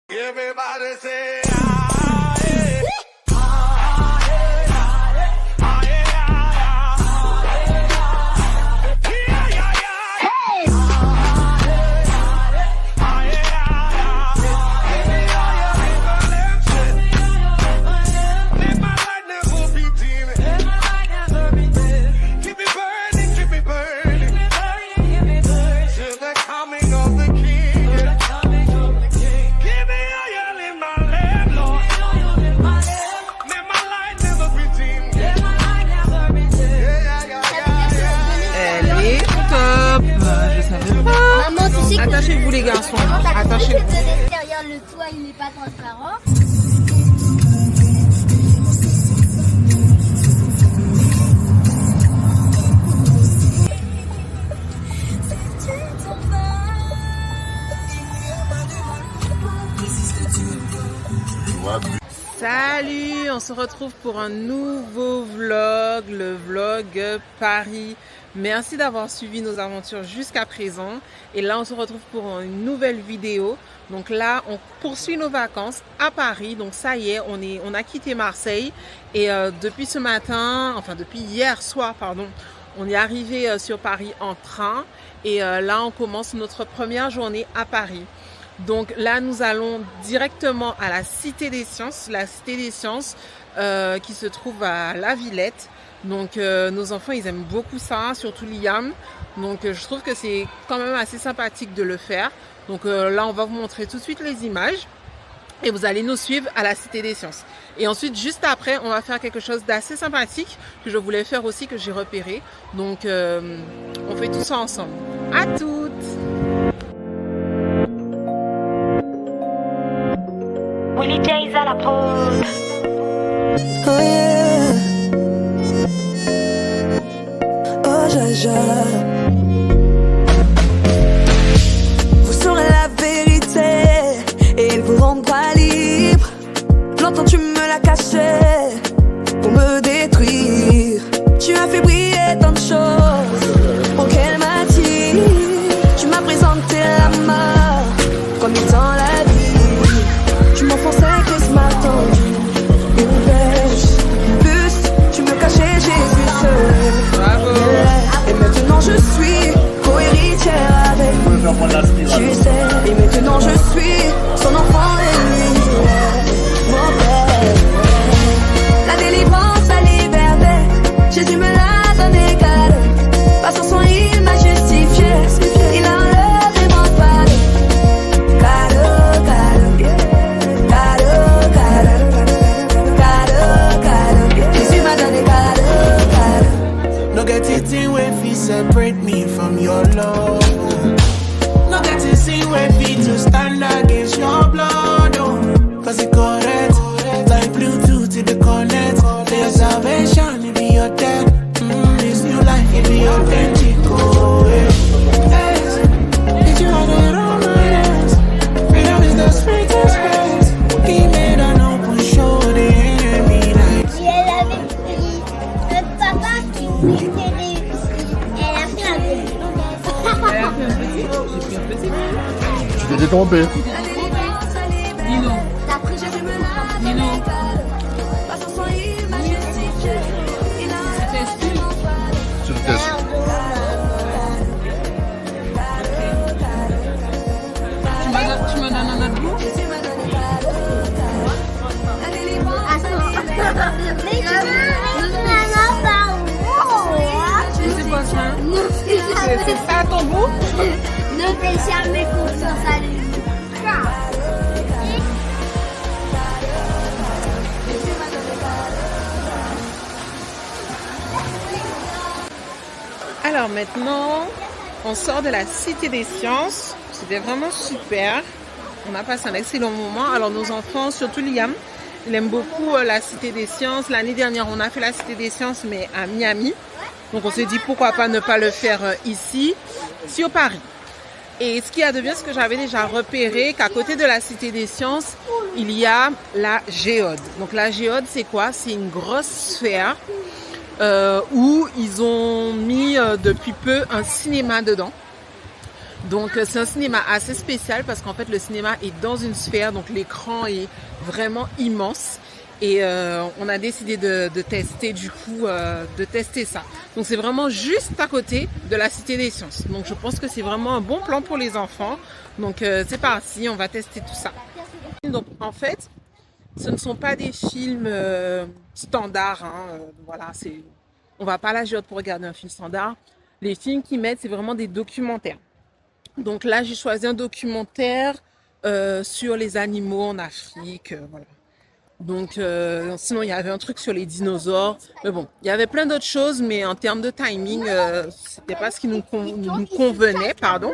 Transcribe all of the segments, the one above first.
Everybody say, ah, yeah. Attachez-vous les garçons. Attachez-vous. Derrière le toit, il n'est pas transparent. Salut, on se retrouve pour un nouveau vlog, le vlog Paris. Merci d'avoir suivi nos aventures jusqu'à présent. Et là, on se retrouve pour une nouvelle vidéo. Donc là, on poursuit nos vacances à Paris. Donc ça y est, on a quitté Marseille. Et depuis ce matin, enfin depuis hier soir, pardon, on est arrivé sur Paris en train. Et là, on commence notre première journée à Paris. Donc là, nous allons directement à la Cité des Sciences. La Cité des Sciences qui se trouve à La Villette. Donc nos enfants, ils aiment beaucoup ça, surtout Liam. Donc je trouve que c'est quand même assez sympathique de le faire. Donc là, on va vous montrer tout de suite les images. Et vous allez nous suivre à la Cité des Sciences. Et ensuite, juste après, on va faire quelque chose d'assez sympathique que je voulais faire aussi, que j'ai repéré. Donc on fait tout ça ensemble. À toutes! Willie J's à la prod. Oh yeah. Oh Jaja. Vous saurez la vérité et il vous rendra libre. Longtemps tu me l'as caché pour me détruire. Tu as fait briller tant de choses pour qu'elle m'attire. Tu m'as présenté la mort comme étant la vie. Tu m'enfonçais que ce matin, une pêche, une bus, tu me cachais Jésus seul. Bravo! Et maintenant je suis co-héritière avec, tu sais. Et maintenant je suis son enfant et lui, mon père. La délivrance, la liberté, Jésus me l'a donné cadeau. Par son sang il m'a justifié, il a enlevé mon fardeau. Cadeau, cadeau. No get it in when feet separate me from your love. No get it in when feet to stand against your blood. Oh, cause it correct. Like Bluetooth in the connect. There's salvation, it be your death. This new life, it be authentic. Oh, yes. Did you have it on my hands? Freedom is the sweetest place. He made an open show, the enemy like. Et elle avait pris le papa qui était elle a pris un petit. Tu t'es détrompé. Nino. T'as pris Jésus me l'a donné Nino. cadeau. Par son sang il m'a justifié, il a C'était C'est le test. Tu me donnes un autre bout? Mais maman, pardon. C'est quoi ça? C'est ça ton bout? Ne fais jamais confiance à lui. Alors maintenant, on sort de la Cité des Sciences. C'était vraiment super. On a passé un excellent moment. Alors nos enfants, surtout Liam, il aime beaucoup la Cité des Sciences. L'année dernière, on a fait la Cité des Sciences, mais à Miami. Donc on s'est dit pourquoi pas ne pas le faire ici, sur Paris. Et ce qu'il y a de bien, c'est que j'avais déjà repéré qu'à côté de la Cité des Sciences, il y a la Géode. Donc la Géode, c'est quoi? C'est une grosse sphère où ils ont mis depuis peu un cinéma dedans. Donc c'est un cinéma assez spécial parce qu'en fait le cinéma est dans une sphère, donc l'écran est vraiment immense. Et on a décidé de tester du coup, de tester ça. Donc c'est vraiment juste à côté de la Cité des Sciences. Donc je pense que c'est vraiment un bon plan pour les enfants. Donc c'est parti, on va tester tout ça. Donc en fait, ce ne sont pas des films standards. Voilà, on va pas à la géode pour regarder un film standard. Les films qu'ils mettent, c'est vraiment des documentaires. Donc là, j'ai choisi un documentaire sur les animaux en Afrique. Voilà. Donc, sinon, il y avait un truc sur les dinosaures. Mais bon, il y avait plein d'autres choses, mais en termes de timing, c'était pas ce qui nous convenait, pardon.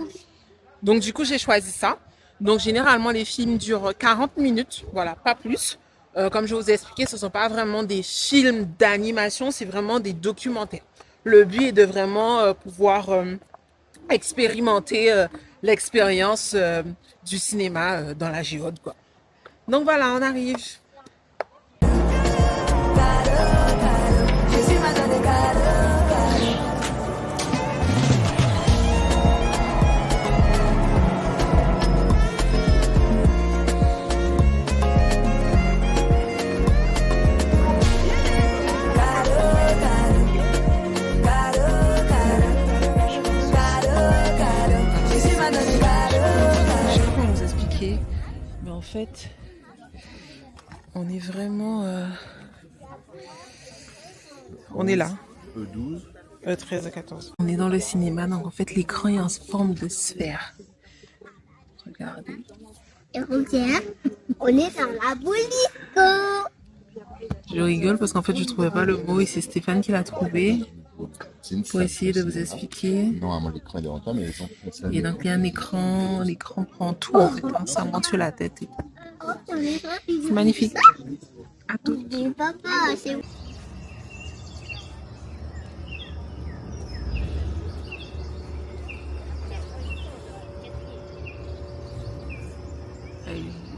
Donc, du coup, j'ai choisi ça. Donc, généralement, les films durent 40 minutes, voilà, pas plus. Comme je vous ai expliqué, ce ne sont pas vraiment des films d'animation, c'est vraiment des documentaires. Le but est de vraiment pouvoir expérimenter l'expérience du cinéma dans la géode, quoi. Donc, voilà, on arrive. Jésus m'a donné cadeau. Je sais pas comment vous expliquer, mais en fait, on est vraiment... On est là. 12. 13 à 14. On est dans le cinéma, donc en fait l'écran est en forme de sphère. Regardez. Et regarde, on est dans la boulette. Je rigole parce qu'en fait je trouvais pas le mot et c'est Stéphane qui l'a trouvé C'est une pour essayer de vous expliquer. Normalement, l'écran est devant toi, mais ils ont fait ça. Et donc il y a un écran, l'écran prend tout en fait, hein, ça monte sur la tête. C'est magnifique. À tout. Papa, c'est...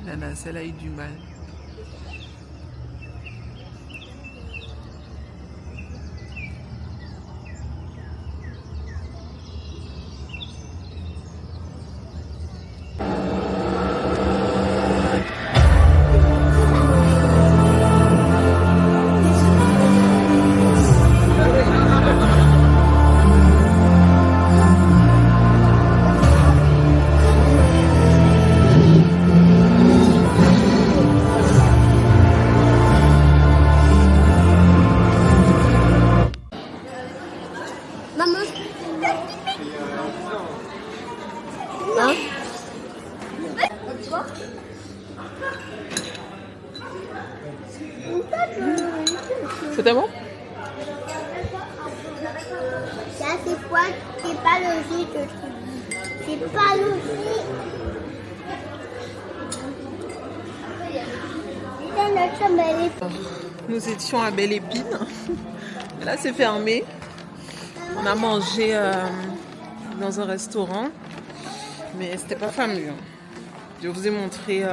La nacelle a eu du mal. Maman. Hein? C'était bon? Ça, c'est quoi? C'est pas logique, je trouve. C'est pas logique. Notre chambre, elle est... Nous étions à Belle Épine. Et là, c'est fermé. On a mangé dans un restaurant, mais c'était pas fameux. Je vous ai montré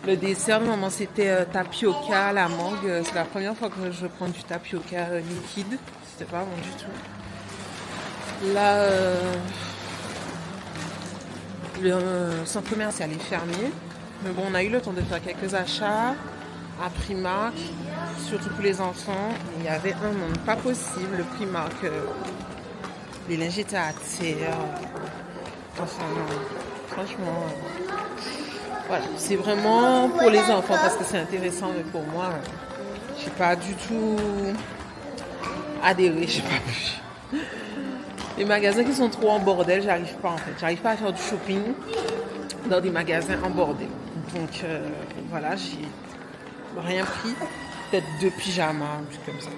le dessert. Normalement, c'était tapioca à la mangue. C'est la première fois que je prends du tapioca liquide. C'était pas bon du tout. Là, le centre commercial est fermé. Mais bon, on a eu le temps de faire quelques achats à Primark, surtout pour les enfants. Il y avait un monde pas possible. Le Primark, les linges étaient à terre. Enfin, franchement, voilà. C'est vraiment pour les enfants parce que c'est intéressant, mais pour moi, je n'ai pas du tout adhéré. Je sais pas. Les magasins qui sont trop en bordel, j'arrive pas en fait. J'arrive pas à faire du shopping dans des magasins en bordel. Donc voilà, j'ai rien pris, peut-être 2 pyjamas, un truc comme ça.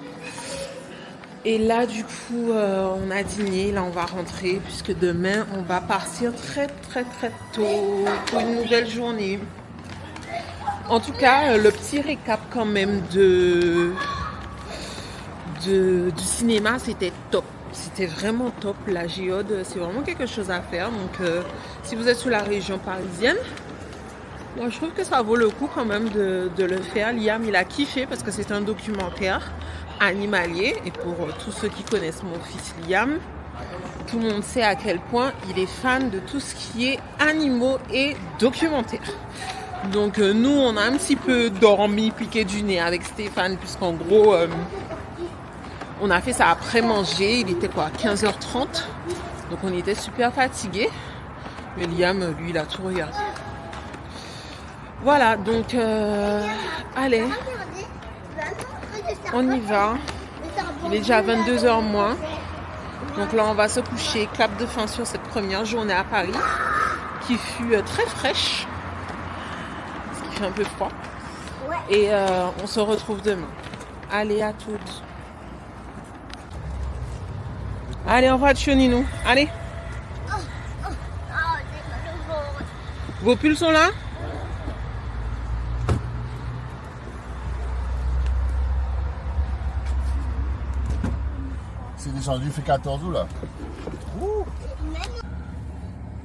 Et là, du coup, on a dîné, là on va rentrer, puisque demain, on va partir très tôt pour une nouvelle journée. En tout cas, le petit récap quand même du cinéma, c'était top. C'était vraiment top, la géode, c'est vraiment quelque chose à faire. Donc, si vous êtes sur la région parisienne, moi, je trouve que ça vaut le coup quand même de le faire. Liam, il a kiffé parce que c'est un documentaire animalier. Et pour tous ceux qui connaissent mon fils Liam, tout le monde sait à quel point il est fan de tout ce qui est animaux et documentaire. Donc nous, on a un petit peu dormi, piqué du nez avec Stéphane, puisqu'en gros, on a fait ça après manger. Il était quoi, 15h30. Donc on était super fatigués. Mais Liam, lui, il a tout regardé. Voilà, donc allez, on y va. Il est déjà 22h moins. Donc là, on va se coucher, clap de fin sur cette première journée à Paris, qui fut très fraîche, parce qu'il fait un peu froid. Et on se retrouve demain. Allez, à toutes. Allez, en voiture, Ninou. Allez. Vos pulls sont là? C'est descendu, il fait 14 août là.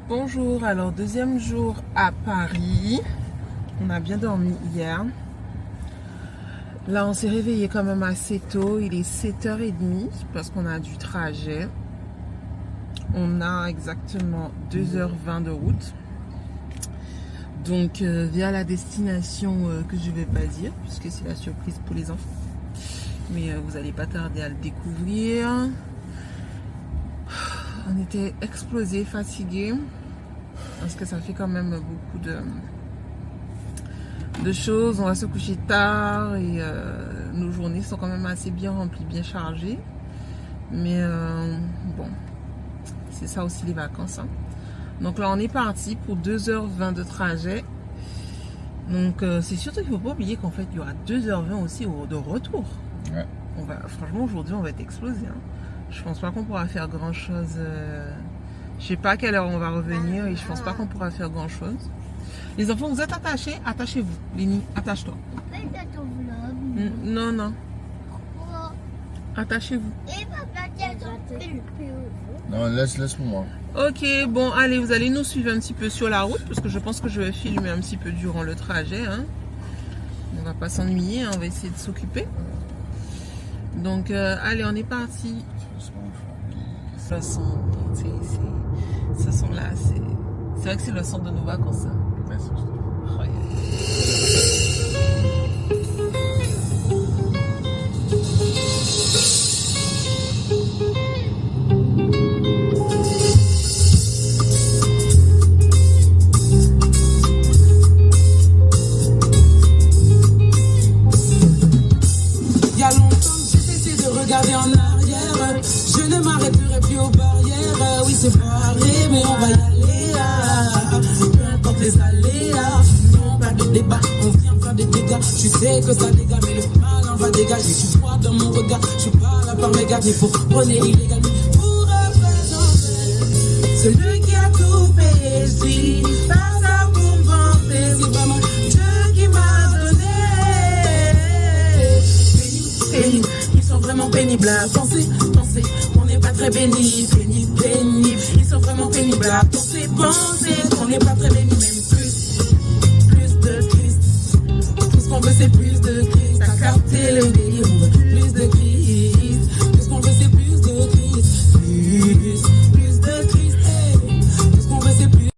Bonjour, alors deuxième jour à Paris. On a bien dormi hier. Là, on s'est réveillé quand même assez tôt. Il est 7h30 parce qu'on a du trajet. On a exactement 2h20 de route. Donc, vers la destination que je ne vais pas dire, puisque c'est la surprise pour les enfants. Mais vous n'allez pas tarder à le découvrir. On était explosés, fatigués. Parce que ça fait quand même beaucoup de choses. On va se coucher tard et nos journées sont quand même assez bien remplies, bien chargées. Mais bon, c'est ça aussi les vacances. Hein. Donc là, on est parti pour 2h20 de trajet. Donc c'est surtout qu'il ne faut pas oublier qu'en fait, il y aura 2h20 aussi de retour. Ouais. Franchement, aujourd'hui, on va être explosé. Hein. Je pense pas qu'on pourra faire grand chose. Je sais pas à quelle heure on va revenir et je pense pas qu'on pourra faire grand chose. Les enfants, vous êtes attachés? Attachez-vous. Lénie, attache-toi. Non, non. Attachez-vous. Non, laisse moi. Ok, bon, allez, vous allez nous suivre un petit peu sur la route parce que je pense que je vais filmer un petit peu durant le trajet. Hein. On va pas s'ennuyer, hein, on va essayer de s'occuper. Donc, allez, on est parti. Le son, ce son-là, c'est vrai que c'est le son de nos vacances. Hein. Merci. Oh, yeah. Regarder en arrière, je ne m'arrêterai plus aux barrières. Oui, c'est barré, mais on va y aller. Peu importe les aléas, non, pas de débat, on vient faire des dégâts. Je sais que ça dégage, mais le mal en va dégager. Tu vois dans mon regard, je suis pas là par mes gars, il faut prôner illégalement pour représenter celui qui a tout payé. Je dis pas ça pour me vanter, c'est vraiment Dieu qui m'a donné. Pénible. Vraiment pénibles à penser, on n'est pas très bénis, pénible, ils sont vraiment pénibles à penser, on n'est pas très bénis, même plus de Christ, tout ce qu'on veut c'est plus de Christ, à capter le délire, on veut plus de Christ, tout ce qu'on veut c'est plus de Christ, plus de Christ, hey. Tout ce qu'on veut c'est plus.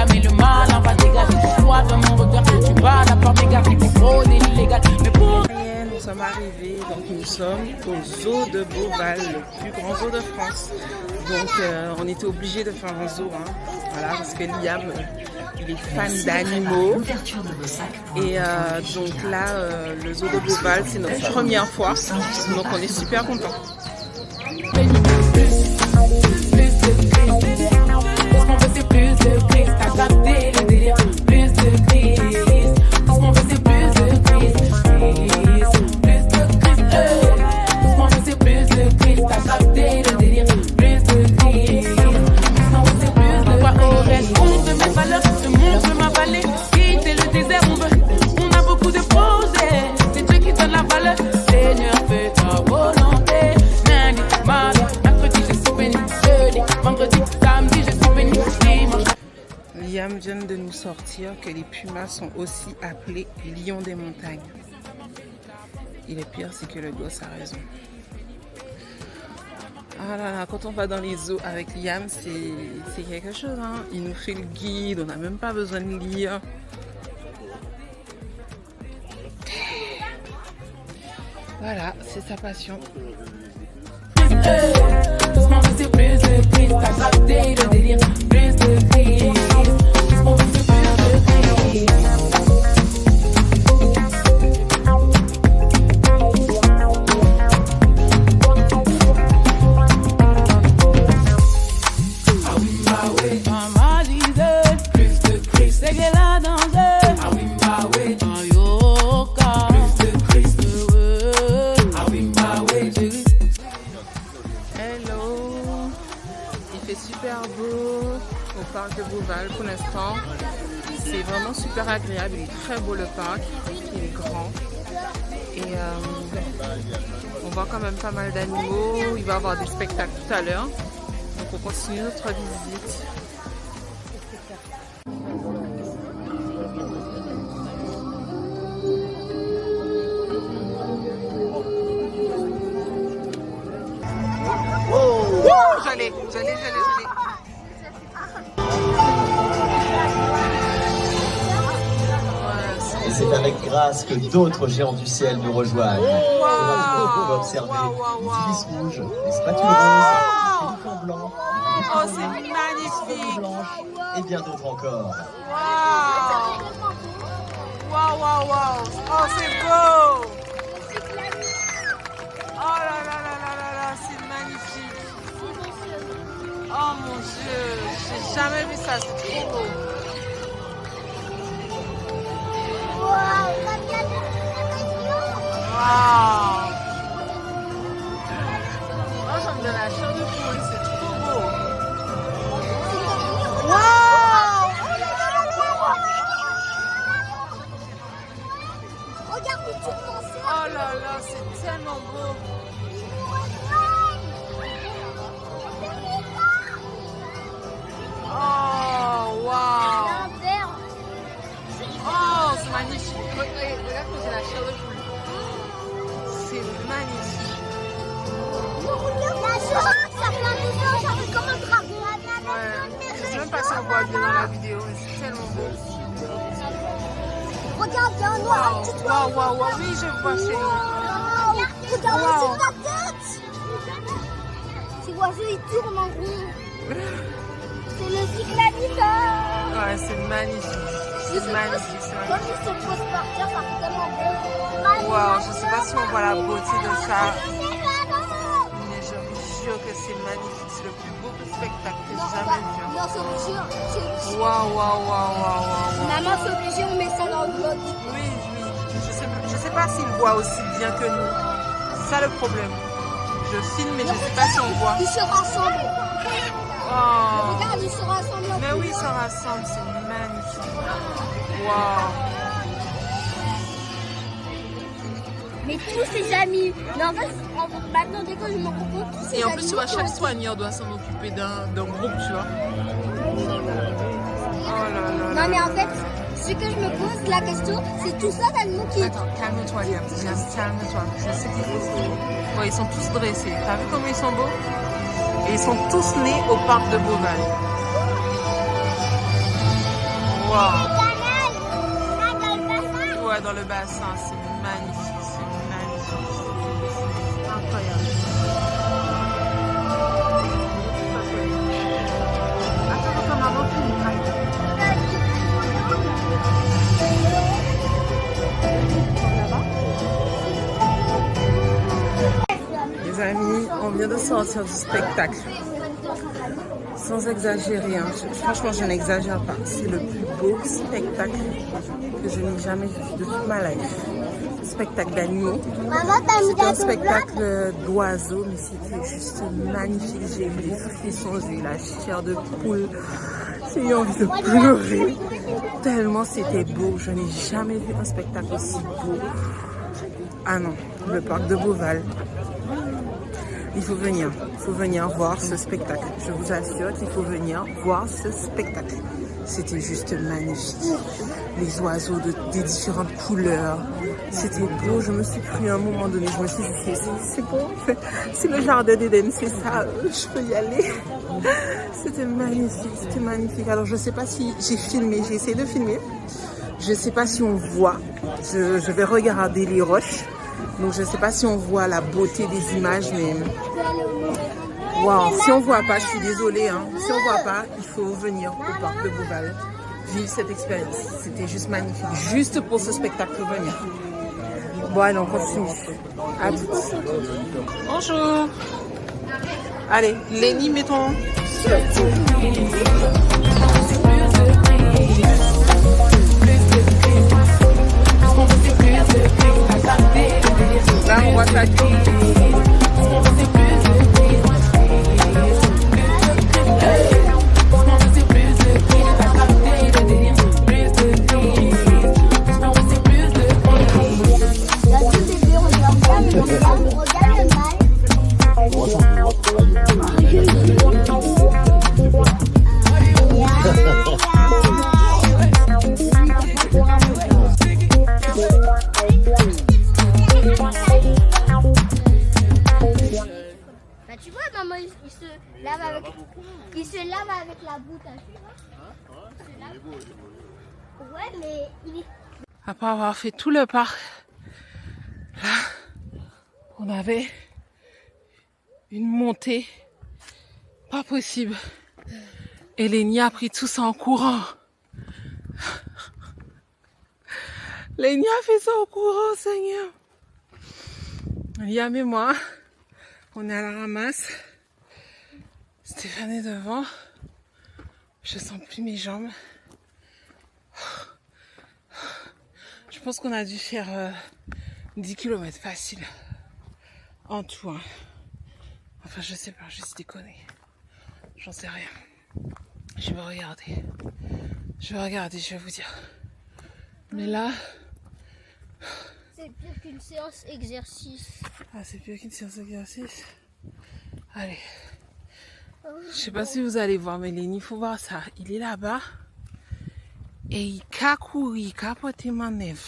Mais le mal en va dégager. Tu vois dans mon regard, tu vas la part mégarder pour fraude illégale. Mais pour. Nous sommes arrivés, donc nous sommes au zoo de Beauval, le plus grand zoo de France. Donc on était obligé de faire un zoo, hein. Voilà, parce que Liam, il est fan d'animaux. Et donc là, le zoo de Beauval, c'est notre première fois. Donc on est super contents. Plus de Christ, à capter le délire, plus de Christ. Tout ce qu'on veut c'est plus de Christ, plus de Christ. Tout ce qu'on veut c'est plus de Christ, à capter le délire, plus de Christ. Tout ce qu'on veut c'est plus de Christ. Au reste, on veut mes valeurs, je montre ma vallée. Quitter le désert, on a beaucoup de projets. Liam vient de nous sortir que les pumas sont aussi appelés lions des montagnes. Et le pire, c'est que le gosse a raison. Ah là là, quand on va dans les zoos avec Liam, c'est quelque chose, hein. Il nous fait le guide, on n'a même pas besoin de lire. Voilà, c'est sa passion. Parc de Beauval pour l'instant, c'est vraiment super agréable, il est très beau le parc, il est grand et on voit quand même pas mal d'animaux, il va y avoir des spectacles tout à l'heure, donc on continue notre visite. J'allais. Et c'est avec grâce que d'autres géants du ciel nous rejoignent. On peut observer l'ibis rouge, les spatules roses, les éléphants blancs, oh, c'est magnifique, blanches et bien d'autres encore. Waouh. Oh, c'est beau. Oh là, c'est magnifique. Oh mon Dieu, j'ai jamais vu ça, c'est trop beau. Waouh! Oh, ça me donne la chair de poule, c'est trop beau. Waouh! Regarde tout le Oh là là, c'est tellement beau. Oh, waouh! Oh, c'est magnifique. Regarde comme j'ai la chair de poule. C'est magnifique. Regarde la chose, ça fait un mouvement, ça fait comme un dragon. Ouais. Je sais même pas si on voit bien dans la vidéo, mais c'est tellement beau. Regarde, il y a un noir, un petit noir. Waouh, oui, je vois chérie. Regarde aussi la tête. Ces oiseaux, ils tournent en rond. C'est le cycladifère. Ouais, c'est magnifique. C'est magnifique. Quand ils se posent par terre, ça fait tellement beau. Waouh, je sais pas si on voit la beauté de ça. Mais je vous jure que c'est magnifique. C'est le plus beau spectacle que j'ai jamais vu. Non, c'est obligé. Waouh. Maman, c'est obligé, on met ça dans le vlog. Oui. Je sais pas s'ils voient aussi bien que nous. C'est ça le problème. Je filme, mais je sais pas si on voit. Ils se rassemblent. Oh. Regarde, ils se rassemblent. Mais oui, ils se rassemblent. C'est magnifique. Waouh. Mais tous ses amis. Mais en fait, maintenant, dès que je me rends compte, tous ses amis. Et en plus, tu vois, chaque soigneur doit s'en occuper d'un groupe, tu vois. Oh là. Non, mais en fait, ce que je me pose la question, c'est tout ça d'animaux qui. Attends, calme-toi, Liam. Calme-toi. Je sais qu'il faut. Ouais, ils sont tous dressés. T'as vu comment ils sont beaux? Et ils sont tous nés au parc de Beauval. Waouh. Ouais, dans le bassin, c'est magnifique, incroyable. Attends, maman, les amis, on vient de sortir du spectacle. Sans exagérer, hein. Franchement, je n'exagère pas. C'est le plus beau spectacle que je n'ai jamais vu de toute ma life. Spectacle d'animaux. C'était un spectacle d'oiseaux, mais c'était juste magnifique. J'ai eu les frissons, j'ai eu la chair de poule. J'ai eu envie de pleurer. Tellement c'était beau. Je n'ai jamais vu un spectacle aussi beau. Ah non, le parc de Beauval. Il faut venir voir ce spectacle. Je vous assure qu'il faut venir voir ce spectacle. C'était juste magnifique. Les oiseaux des différentes couleurs. C'était beau. Je me suis pris à un moment donné. Je me suis dit, c'est beau. C'est le jardin d'Éden, c'est ça. Je peux y aller. C'était magnifique. C'était magnifique. Alors, je ne sais pas si j'ai filmé. J'ai essayé de filmer. Je ne sais pas si on voit. Je vais regarder les roches. Donc, je ne sais pas si on voit la beauté des images, mais... Wow. Si on ne voit pas, je suis désolée. Hein. Si on ne voit pas, il faut venir au parc de Beauval. Vivre cette expérience. C'était juste magnifique. Juste pour ce spectacle, faut venir. Bon, allez, on continue. À toutes. Bonjour. Allez, Lenny, mettons. Là, on voit ça. Bah tu vois maman il se lave avec la boue, t'as vu? Il se lave. Ouais mais il est... Après avoir fait tout le parc, là, on avait une montée pas possible. Et Lénie a pris tout ça en courant. Lénie a fait ça en courant, Seigneur. Liam et moi, on est à la ramasse. Stéphane est devant. Je sens plus mes jambes. Je pense qu'on a dû faire 10 km facile. En tout. Hein. Enfin, je sais pas, juste déconner. J'en sais rien. Je vais regarder. Je vais vous dire. Mais là... C'est pire qu'une séance exercice. Ah, c'est pire qu'une séance exercice. Allez. Je sais pas si vous allez voir, mais Lénie, il faut voir ça. Il est là-bas. Et il a couru, il a porté manœuvre.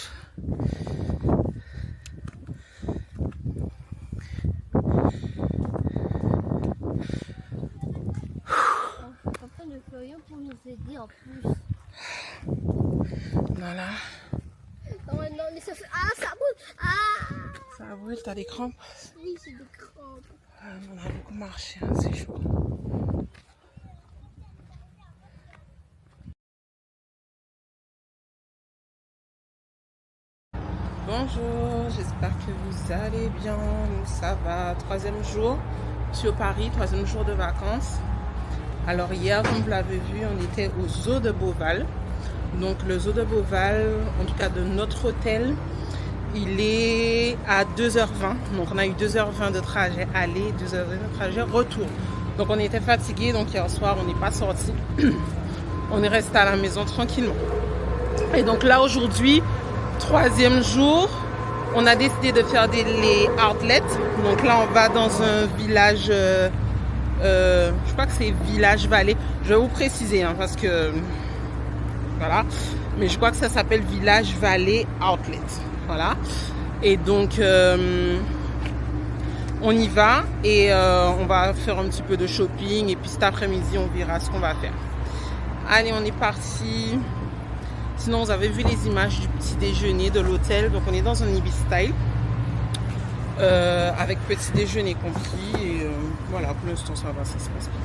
Papa ne fait rien pour nous aider en plus. Voilà. Non, mais ça fait... Ah, ça brûle. Ah. Ça brûle, t'as des crampes? Oui, c'est des crampes. On a beaucoup marché, hein, c'est chaud. Bonjour, j'espère que vous allez bien. Nous, ça va. 3e jour sur Paris, 3e jour de vacances. Alors hier, comme vous l'avez vu, on était au zoo de Beauval. Donc le zoo de Beauval, en tout cas de notre hôtel, il est à 2h20. Donc on a eu 2h20 de trajet aller, 2h20 de trajet retour. Donc on était fatigués, donc hier soir on n'est pas sorti. On est resté à la maison tranquillement. Et donc là aujourd'hui, 3e jour, on a décidé de faire les outlets. Donc là on va dans un village, je crois que c'est Village Vallée. Je vais vous préciser hein, parce que voilà, mais je crois que ça s'appelle Village Vallée Outlet. Voilà, et donc on y va et on va faire un petit peu de shopping et puis cet après-midi on verra ce qu'on va faire. Allez, on est parti. Sinon vous avez vu les images du petit déjeuner de l'hôtel. Donc on est dans un Ibis style avec petit déjeuner compris et voilà, pour l'instant ça va, ça se passe bien.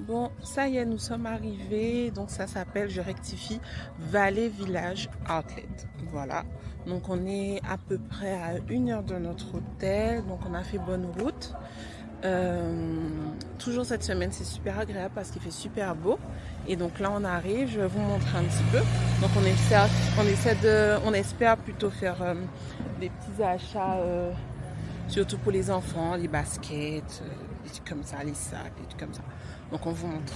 Bon, ça y est, nous sommes arrivés. Donc ça s'appelle, je rectifie, Vallée Village Outlet. Voilà. Donc on est à peu près à 1 heure de notre hôtel. Donc on a fait bonne route. Toujours cette semaine, c'est super agréable parce qu'il fait super beau. Et donc là on arrive, je vais vous montrer un petit peu. Donc on espère plutôt faire des petits achats, surtout pour les enfants, les baskets, des trucs comme ça, les sacs, des trucs comme ça. Donc on vous montre.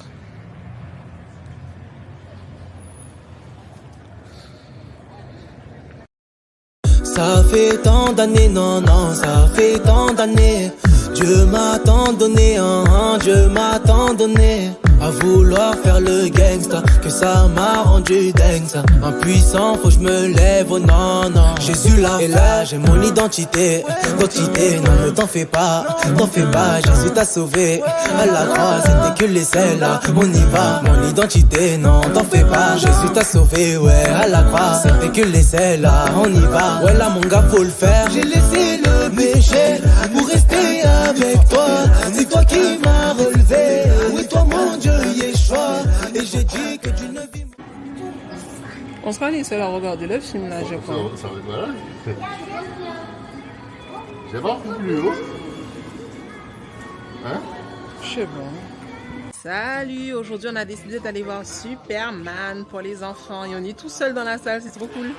Ça fait tant d'années, non, non, ça fait tant d'années. Dieu m'a tant donné, Dieu m'a tant donné. à vouloir faire le gangsta, que ça m'a rendu dingue ça. Impuissant, faut que je me lève, oh non, non. Jésus là, et là, j'ai mon identité, non ne t'en fais pas, Jésus t'a sauvé. À la croix, c'était que les ailes là, on y va, mon identité, non t'en fais pas, Jésus t'a sauvé, ouais, à la croix, c'était que les ailes là, on y va, ouais là mon gars faut le faire. J'ai laissé le péché pour rester avec toi, c'est toi qui m'as relevé, oui toi mon Dieu Yeshua, et j'ai dit que tu ne vis. On sera les seuls à regarder le film là, je crois. Ça va être malade. J'ai pas plus haut. Hein? Je sais pas. Salut, aujourd'hui on a décidé d'aller voir Superman pour les enfants et on est tout seul dans la salle, c'est trop cool.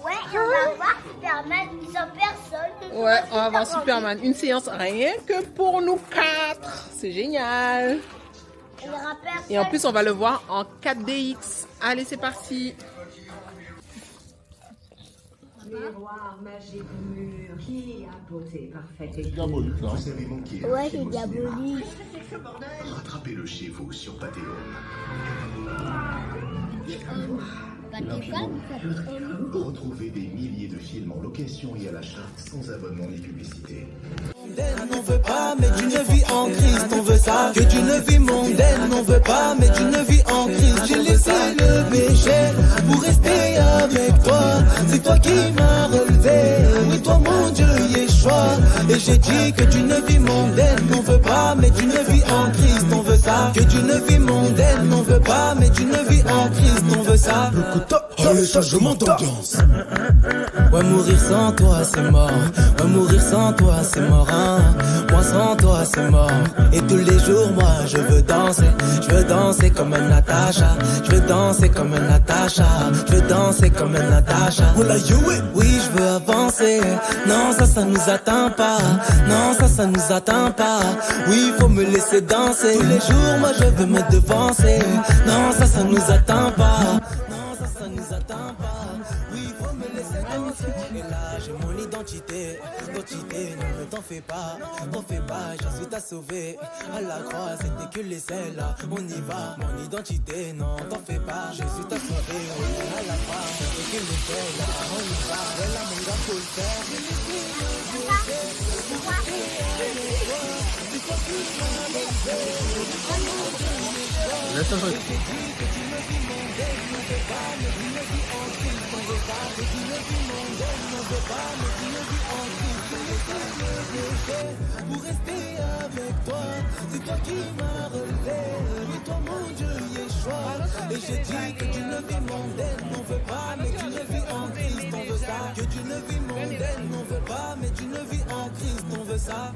Ouais, et on va voir Superman sans personne. Ouais, on va voir Superman, une séance rien que pour nous 4, c'est génial. Il y aura personne. Et en plus on va le voir en 4DX. Allez, c'est parti. Miroir magique mur qui a beauté parfaite et Diabolique, là. Vous avez manqué. Ouais, c'est diabolique. Rattrapez-le chez vous sur Patreon. Retrouvez des milliers de films en location et à l'achat sans abonnement ni publicité. On veut pas, mais d'une vie en Christ, on veut ça. Que d'une vie mondaine, on veut pas, mais d'une vie en Christ. J'ai laissé le péché pour rester avec toi. C'est toi qui m'as relevé, oui toi mon Dieu Yeshua. Et j'ai dit que d'une vie mondaine, on veut pas, mais d'une vie en Christ, on veut ça. Que d'une vie mondaine, on veut pas, mais d'une vie en Christ, on veut ça. Oh, le changement d'ambiance. Ouais, mourir sans toi c'est mort. Ouais, mourir sans toi c'est mort, hein. Moi sans toi c'est mort. Et tous les jours moi je veux danser comme un Natacha. Je veux danser comme un Natacha. Je veux danser comme un Natacha. Oui je veux avancer. Non ça nous atteint pas. Non ça nous atteint pas. Oui faut me laisser danser. Tous les jours moi je veux me devancer. Non ça nous atteint pas. Ça nous atteint pas, oui faut me laisser danser. Et là j'ai mon identité, non ne t'en fais pas, Jésus t'a sauvé. À la croix c'était que les ailes là, on y va, mon identité, non t'en fais pas, Jésus t'a sauvé. À la croix c'était que les ailes là, on y va, ouais là mon gars faut le faire. Laisse un truc. Pour rester avec toi, c'est toi qui m'as relevé, oui toi mon Dieu Yeshua. Et j'ai dit que d'une vie mondaine on veut pas, mais d'une vie en Christ on veut ça. Que d'une vie mondaine on veut pas, mais d'une vie en Christ on veut ça.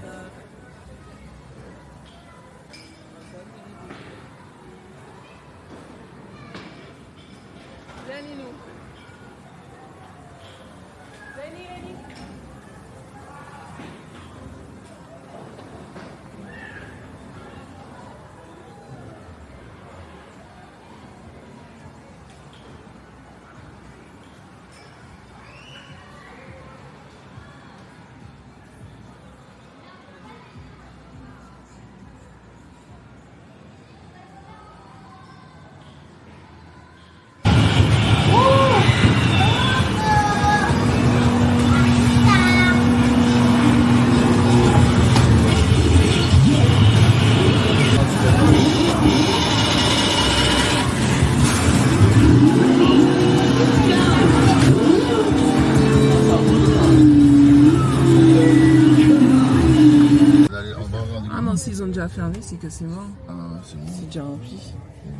S'ils ont déjà fermé, c'est que c'est mort. Ah, c'est bon. C'est déjà rempli.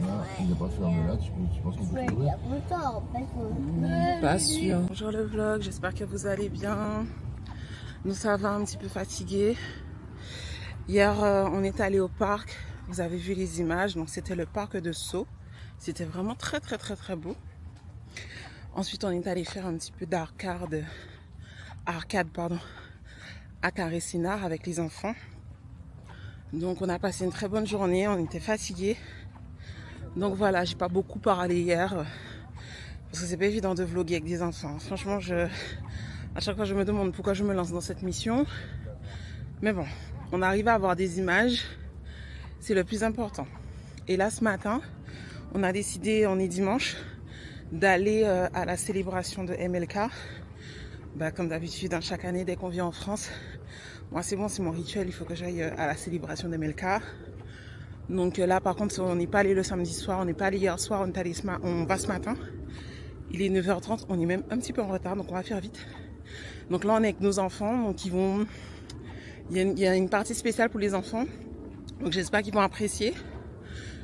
Là, il n'est pas fermé là, tu penses qu'on peut trouver? Pas sûr. Bonjour le vlog, j'espère que vous allez bien. Nous ça va, un petit peu fatigués. Hier, on est allé au parc. Vous avez vu les images. Donc c'était le parc de Sceaux. C'était vraiment très beau. Ensuite, on est allé faire un petit peu d'arcade à Carré-Sénard avec les enfants. Donc on a passé une très bonne journée, on était fatigués. Donc voilà, j'ai pas beaucoup parlé hier parce que c'est pas évident de vlogger avec des enfants. Franchement, à chaque fois je me demande pourquoi je me lance dans cette mission. Mais bon, on arrive à avoir des images, c'est le plus important. Et là ce matin, on a décidé, on est dimanche, d'aller à la célébration de MLK. Comme d'habitude, chaque année dès qu'on vient en France, moi c'est bon, c'est mon rituel, il faut que j'aille à la célébration de MLK. Donc là par contre on n'est pas allé le samedi soir, on n'est pas allé hier soir, on va ce matin. Il est 9h30, on est même un petit peu en retard, donc on va faire vite. Donc là on est avec nos enfants, donc il y a une partie spéciale pour les enfants. Donc j'espère qu'ils vont apprécier.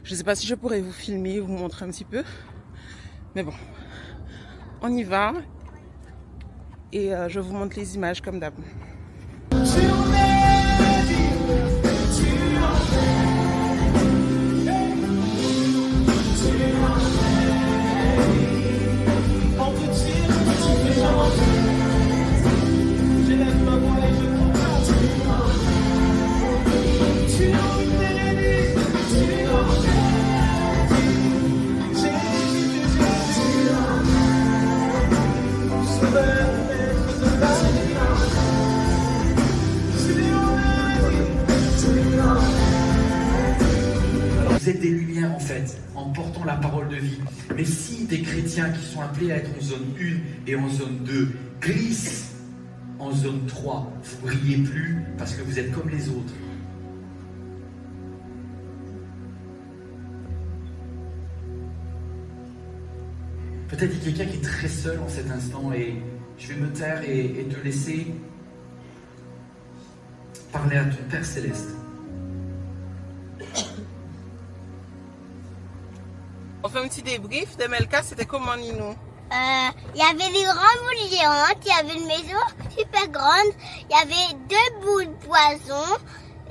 Je ne sais pas si je pourrais vous filmer, vous montrer un petit peu. Mais bon, on y va. Et je vous montre les images comme d'hab. Vous êtes des lumières en fait, en portant la parole de vie. Mais si des chrétiens qui sont appelés à être en zone 1 et en zone 2 glissent en zone 3, vous brillez plus parce que vous êtes comme les autres. Peut-être qu'il y a quelqu'un qui est très seul en cet instant et je vais me taire et te laisser parler à ton Père Céleste. On fait un petit débrief de MLK, c'était comment Nino? Il y avait des grandes boules géantes, il y avait une maison super grande, il y avait 2 boules de poison,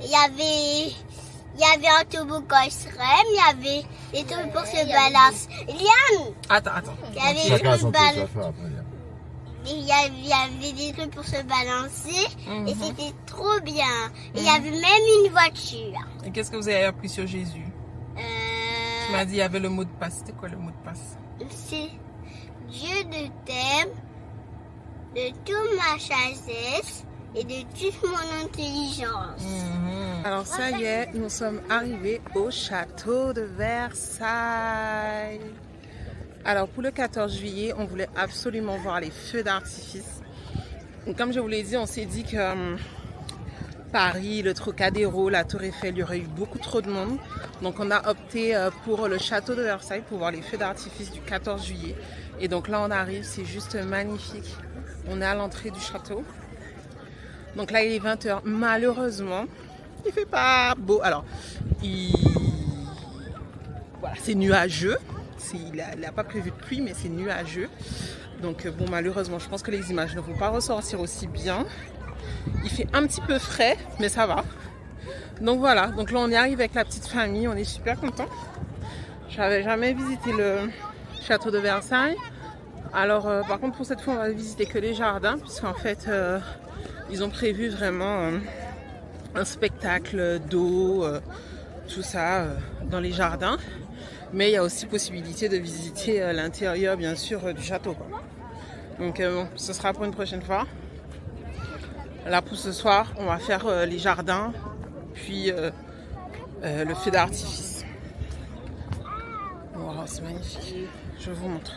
il y avait un toboggan extrême, il y avait des trucs pour se balancer. Liam! Attends. Il y avait des trucs il y avait des trucs pour se balancer et c'était trop bien. Et il y avait même une voiture. Et qu'est-ce que vous avez appris sur Jésus? Tu m'as dit il y avait le mot de passe. C'était quoi le mot de passe? C'est Dieu de t'aime, de toute ma sagesse et de toute mon intelligence. Alors ça y est, nous sommes arrivés au château de Versailles. Alors pour le 14 juillet, on voulait absolument voir les feux d'artifice. Comme je vous l'ai dit, on s'est dit que Paris, le Trocadéro, la Tour Eiffel, il y aurait eu beaucoup trop de monde. Donc on a opté pour le château de Versailles pour voir les feux d'artifice du 14 juillet. Et donc là on arrive, c'est juste magnifique. On est à l'entrée du château. Donc là il est 20h. Malheureusement, il fait pas beau. Alors, voilà, c'est nuageux. Il n'a pas prévu de pluie, mais c'est nuageux. Donc bon, malheureusement, je pense que les images ne vont pas ressortir aussi bien. Il fait un petit peu frais, mais ça va. Donc voilà, donc là on est arrivé avec la petite famille, on est super contents. J'avais jamais visité le château de Versailles. Alors par contre pour cette fois on va visiter que les jardins, puisqu'en fait ils ont prévu vraiment un spectacle d'eau, tout ça dans les jardins. Mais il y a aussi possibilité de visiter l'intérieur bien sûr du château, quoi. Donc bon, ce sera pour une prochaine fois. Là pour ce soir on va faire les jardins, puis le feu d'artifice. Wow, c'est magnifique. Je vous montre.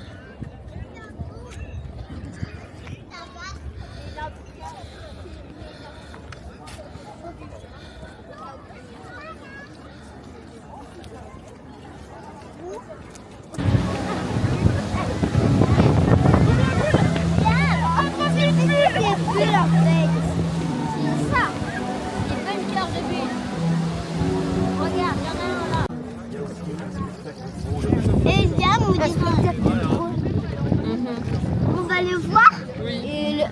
On va le voir. Oui. Et il y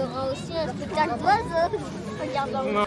aura aussi un spectacle d'oiseaux. Regardons.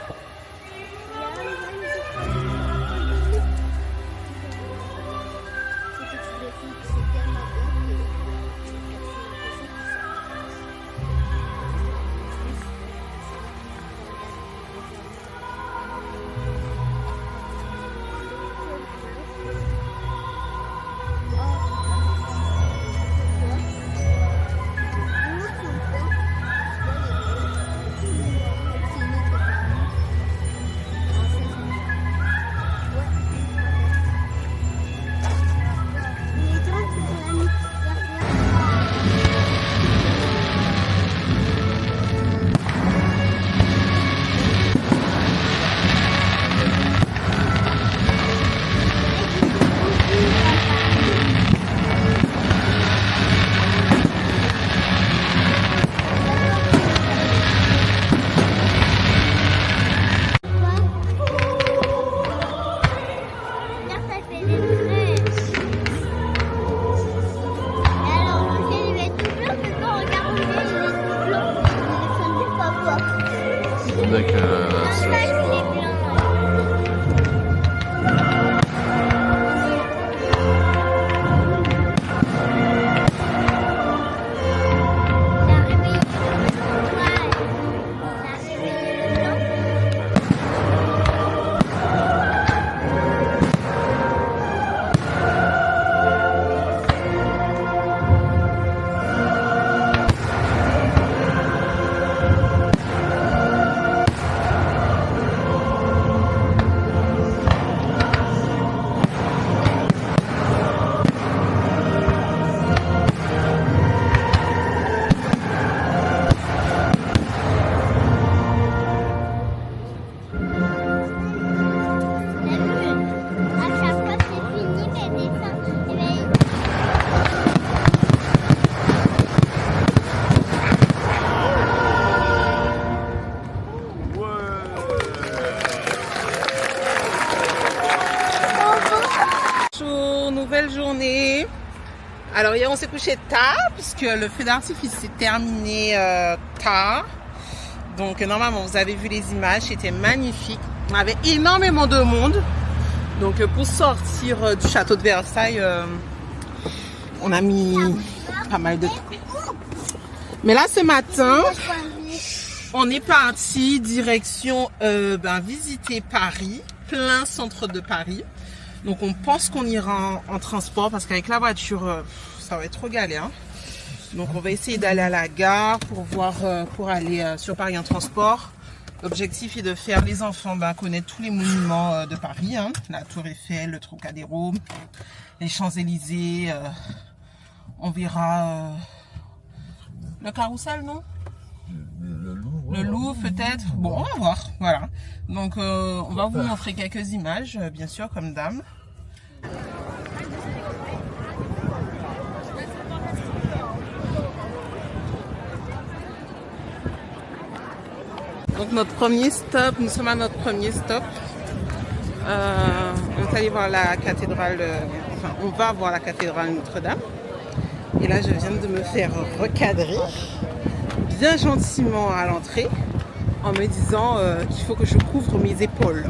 Alors hier on s'est couché tard puisque le feu d'artifice s'est terminé tard. Donc normalement vous avez vu les images, c'était magnifique. On avait énormément de monde. Donc pour sortir du château de Versailles, on a mis pas mal de temps. Mais là ce matin, on est parti direction visiter Paris, plein centre de Paris. Donc on pense qu'on ira en transport parce qu'avec la voiture, ça va être trop galère. Donc on va essayer d'aller à la gare pour voir, pour aller sur Paris en transport. L'objectif est de faire les enfants connaître tous les monuments de Paris, hein. La Tour Eiffel, le Trocadéro, les Champs-Élysées. On verra le Carrousel, non? Le Louvre peut-être. Bon, on va voir. Voilà. Donc on va vous montrer quelques images, bien sûr, comme dame. Donc notre premier stop, nous sommes à notre premier stop. On est allé voir la cathédrale, on va voir la cathédrale Notre-Dame. Et là je viens de me faire recadrer bien gentiment à l'entrée en me disant qu'il faut que je couvre mes épaules.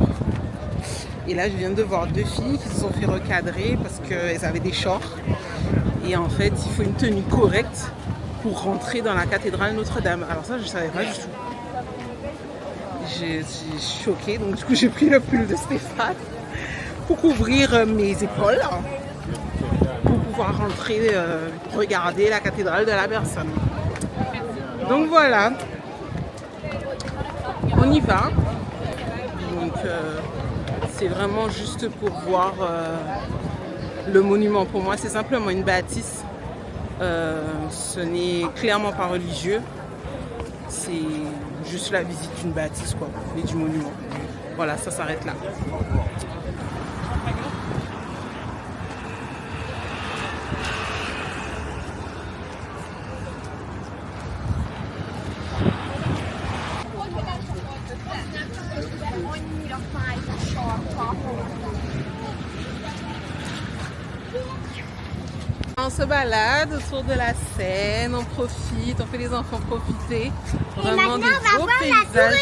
Et là je viens de voir deux filles qui se sont fait recadrer parce qu'elles avaient des shorts. Et en fait il faut une tenue correcte pour rentrer dans la cathédrale Notre-Dame. Alors ça je ne savais pas du tout. J'ai choquée, donc du coup j'ai pris le pull de Stéphane pour couvrir mes épaules pour pouvoir rentrer regarder la cathédrale de la personne. Donc voilà, on y va. Donc c'est vraiment juste pour voir le monument. Pour moi c'est simplement une bâtisse, ce n'est clairement pas religieux. C'est juste la visite d'une bâtisse quoi, et du monument. Voilà, ça s'arrête là. On se balade autour de la Seine, on profite, on fait les enfants profiter. Vraiment des beaux paysages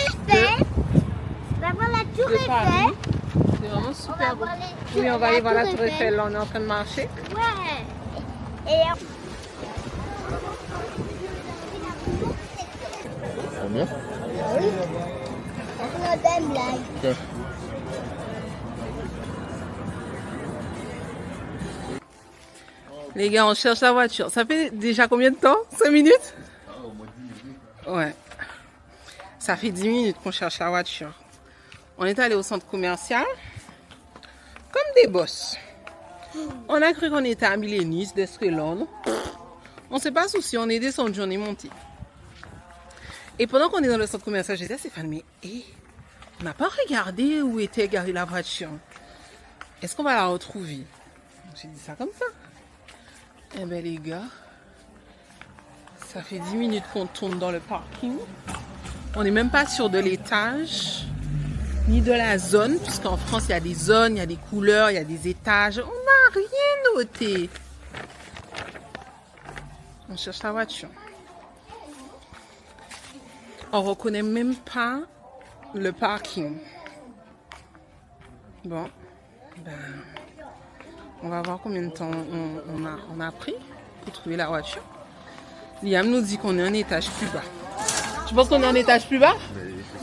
On va voir la Tour Eiffel. C'est vraiment super beau. Oui, on va aller voir la Tour Eiffel, là on est en train de marcher. Ouais. Et Ça va bien? oui. On a des blagues. Les gars, on cherche la voiture. Ça fait déjà combien de temps? 5 minutes? Ouais. Ça fait 10 minutes qu'on cherche la voiture. On est allé au centre commercial comme des boss. On a cru qu'on était à Millénis, d'Escalon. On ne s'est pas soucié, on est descendu, on est monté. Et pendant qu'on est dans le centre commercial, j'ai dit à Stéphane, mais on n'a pas regardé où était garée la voiture. Est-ce qu'on va la retrouver? J'ai dit ça comme ça. Eh ben les gars, ça fait 10 minutes qu'on tourne dans le parking. On n'est même pas sûr de l'étage, ni de la zone, puisqu'en France, il y a des zones, il y a des couleurs, il y a des étages. On n'a rien noté. On cherche la voiture. On ne reconnaît même pas le parking. Bon, ben... on va voir combien de temps on a pris pour trouver la voiture. Liam nous dit qu'on est un étage plus bas. Tu penses qu'on est un étage plus bas?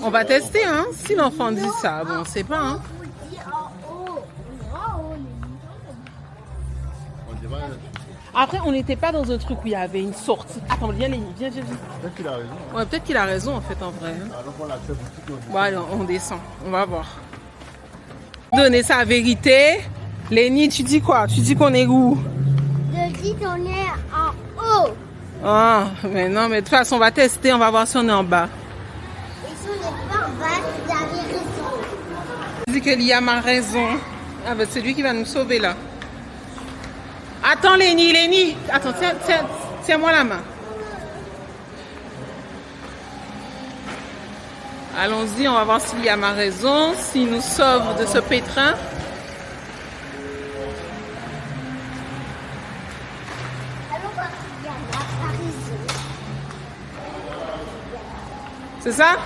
On va tester, hein. Si l'enfant dit ça, bon, on sait pas, hein. Après, on n'était pas dans un truc où il y avait une sortie. Attends, viens, Léni, viens. Peut-être qu'il a raison. Ouais, peut-être qu'il a raison, en fait, en vrai. Hein. Alors on l'accepte boutique. Bon, allez, on descend. On va voir. Donner sa vérité. Léni, tu dis quoi? Tu dis qu'on est où? Je dis qu'on est en haut. Ah, mais non, mais de toute façon, on va tester, on va voir si on est en bas. Et si on n'est pas en bas, vous avez raison. Je dis que Liam a raison. Ah, ben c'est lui qui va nous sauver là. Attends, Léni. Attends, tiens-moi la main. Allons-y, on va voir si Liam a raison, s'il nous sauve de ce pétrin. C'est ça?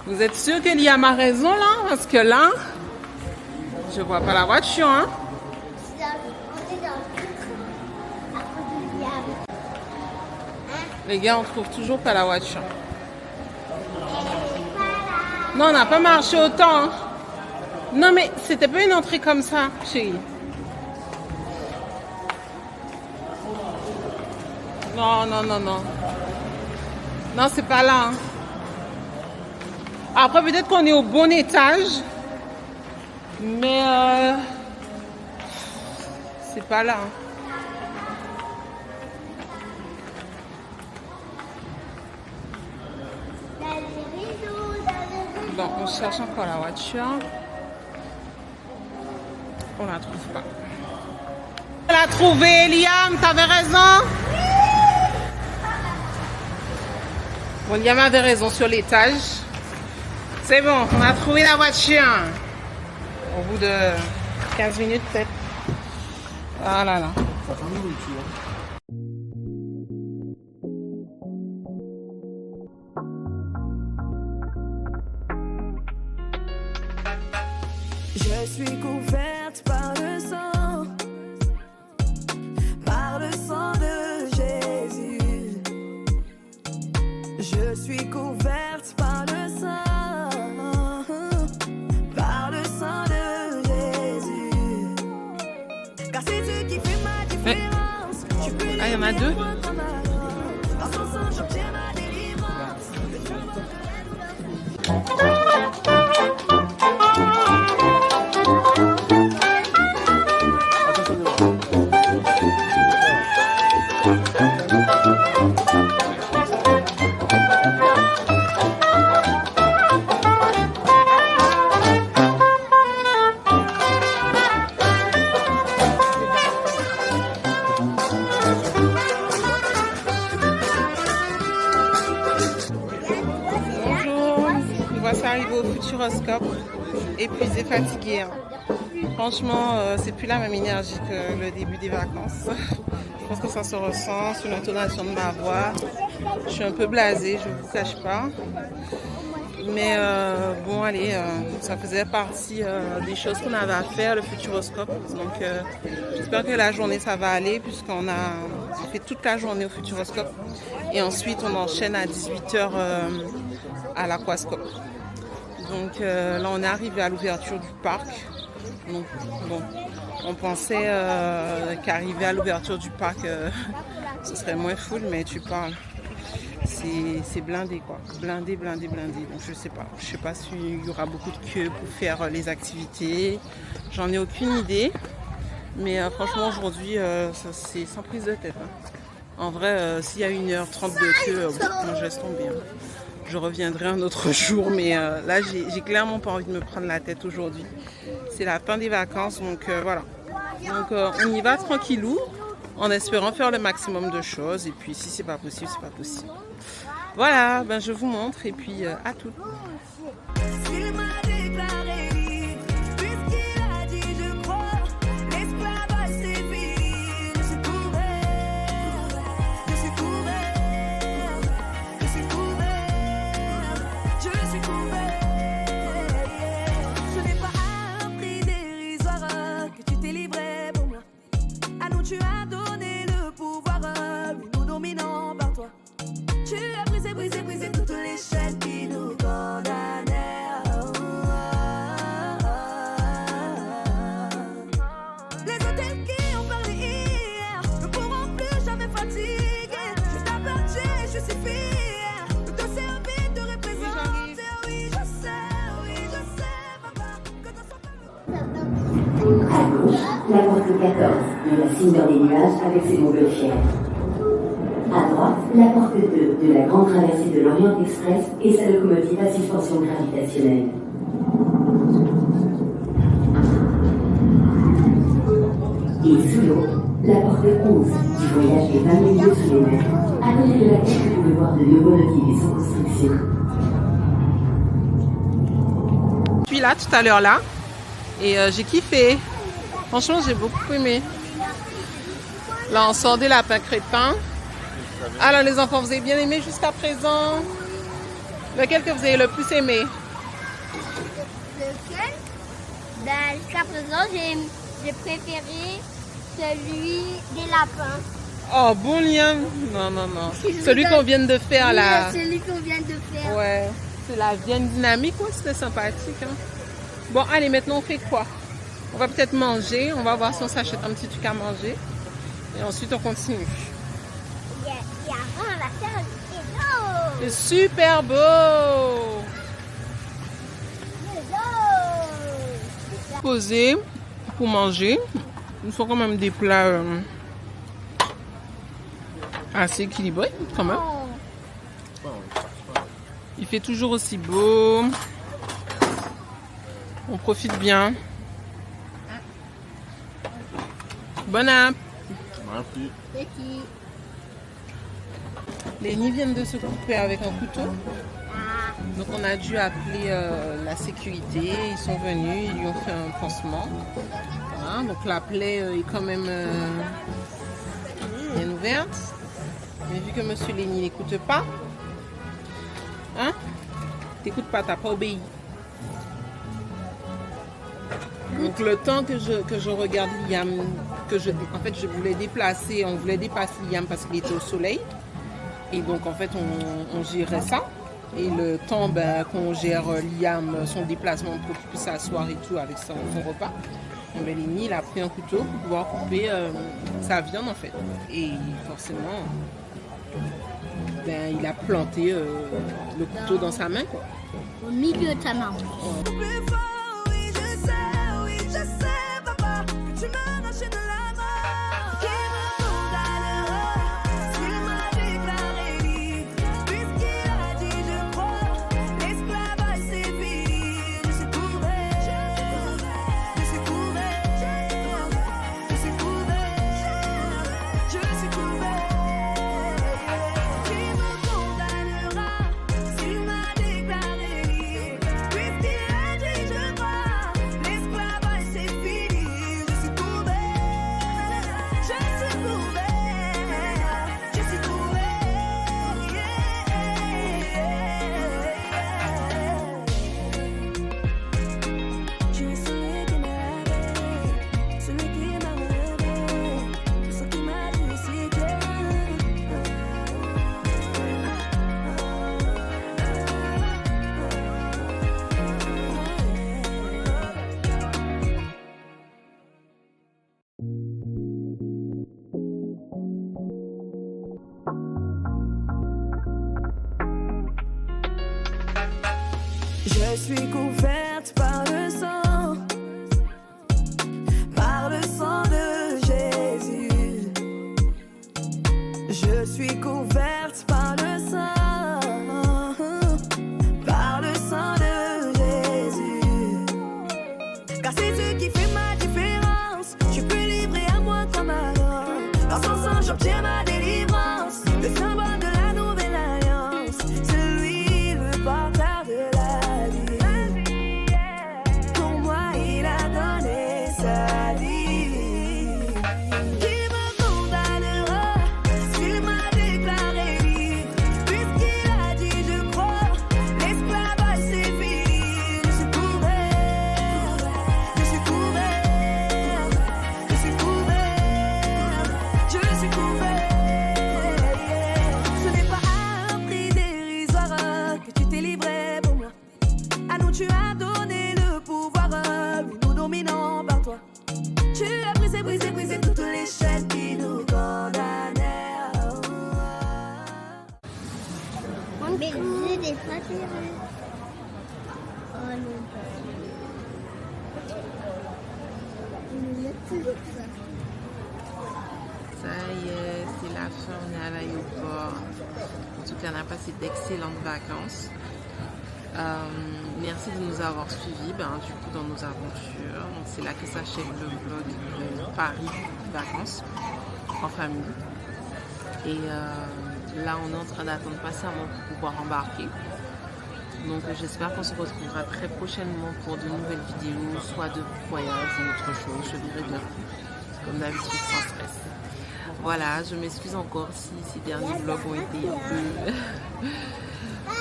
Vous êtes sûr qu'il y a ma raison là? Parce que là, je vois pas la voiture, hein? Les gars, on trouve toujours pas la voiture. Non, on n'a pas marché autant, hein? Non, mais c'était pas une entrée comme ça, chérie. Non, non, non, non. Non, c'est pas là, hein. Après, peut-être qu'on est au bon étage. Mais c'est pas là, hein. Bon, on cherche encore la voiture. On la trouve pas. On l'a trouvée, Liam, t'avais raison. Bon, Liam avait raison sur l'étage. C'est bon, on a trouvé la voiture. Au bout de 15 minutes peut-être. Ah là là. Je suis couverte par le sang de Jésus. Je suis couverte par le sang de Jésus. Car c'est ce qui fait ma différence. Ah, il y en a deux. Dans son sang, j'obtiens ma délivrance. Futuroscope, épuisé, fatigué, hein. Franchement, c'est plus la même énergie que le début des vacances. Je pense que ça se ressent sur l'intonation de ma voix. Je suis un peu blasée, je ne vous cache pas. Mais bon, allez, ça faisait partie des choses qu'on avait à faire, le Futuroscope. Donc, j'espère que la journée, ça va aller, puisqu'on a fait toute la journée au Futuroscope. Et ensuite, on enchaîne à 18h à l'Aquascope. Donc là, on est arrivé à l'ouverture du parc. Donc, bon, on pensait qu'arriver à l'ouverture du parc, ce serait moins full, mais tu parles. C'est blindé, quoi. Blindé, blindé, blindé. Donc, je sais pas s'il y aura beaucoup de queues pour faire les activités. J'en ai aucune idée. Mais franchement, aujourd'hui, c'est sans prise de tête, hein. En vrai, s'il y a 1h30 de queue, moi, je laisse tomber, hein. Je reviendrai un autre jour, mais là, j'ai clairement pas envie de me prendre la tête aujourd'hui. C'est la fin des vacances, donc voilà. Donc, on y va tranquillou, en espérant faire le maximum de choses. Et puis, si c'est pas possible, c'est pas possible. Voilà, ben, je vous montre, et puis à toutes. Tu as donné le pouvoir, nous dominons par toi. Tu as brisé, brisé, brisé toutes les chaînes qui nous condamnèrent. Les hôtels qui ont parlé hier ne pourront plus jamais fatiguer. Je t'appartiens et je suis fière de te servir, de représenter. Oui, je sais, papa, que dans son À gauche, la porte 14, de la cime des nuages avec ses montgolfières. À droite, la porte 2 de la grande traversée de l'Orient Express et sa locomotive à suspension gravitationnelle. Et sous l'eau, la porte 11 du voyage des 20 milieux sous les mers, à côté de laquelle vous pouvez voir de nouveaux nautilus sous construction. Je suis là tout à l'heure là et j'ai kiffé. Franchement, j'ai beaucoup aimé. Là, on sort des lapins crétins. Alors, les enfants, vous avez bien aimé jusqu'à présent? Lequel que vous avez le plus aimé? Lequel? Ben, jusqu'à présent, j'ai préféré celui des lapins. Oh, bon lien. Non, non, non. Celui qu'on vient de faire là. Celui qu'on vient de faire. Ouais. C'est la viande dynamique. Ouais, c'était sympathique. Hein. Bon, allez, maintenant, on fait quoi? On va peut-être manger. On va voir si on s'achète un petit truc à manger. Et ensuite, on continue. Il y a rien à faire. C'est super beau! Posés pour manger. Ils sont quand même des plats assez équilibrés quand même. Il fait toujours aussi beau. On profite bien. Bon app! Merci. Les nids viennent de se couper avec un couteau. Donc on a dû appeler la sécurité. Ils sont venus, ils lui ont fait un pansement. Voilà, donc la plaie est quand même bien ouverte. Mais vu que monsieur Léni n'écoute pas, hein? T'écoutes pas, t'as pas obéi. Donc le temps que je regarde Liam, en fait je voulais déplacer, on voulait dépasser Liam parce qu'il était au soleil. Et donc en fait on gérait ça. Et le temps qu'on gère Liam, son déplacement pour qu'il puisse s'asseoir et tout avec son repas, Léni il a pris un couteau pour pouvoir couper sa viande en fait. Et forcément, il a planté le couteau dans sa main quoi. Au milieu de sa main. Je suis couverte par le sang de Jésus. Je suis couverte par le sang de Jésus. Car c'est ce qui fait ma différence. Je suis plus livré à moi comme avant. Dans son sang, j'obtiens ma délivrance. Le symbole de la nouvelle alliance. Celui, le porteur de la Ça y est, c'est la fin, on est à l'aéroport. En tout cas, on a passé d'excellentes vacances. Merci de nous avoir suivis du coup dans nos aventures. Donc c'est là que s'achève le vlog de Paris vacances en famille. Et là on est en train d'attendre patiemment pour pouvoir embarquer. Donc j'espère qu'on se retrouvera très prochainement pour de nouvelles vidéos, soit de voyage ou autre chose. Je verrai bien, comme d'habitude, sans stress. Voilà, je m'excuse encore si ces derniers vlogs ont été un peu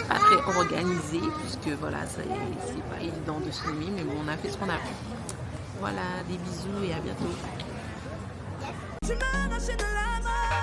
pas très organisés, puisque voilà, c'est pas évident de filmer, mais bon, on a fait ce qu'on a pu. Voilà, des bisous et à bientôt. Tu m'as arraché de la mort.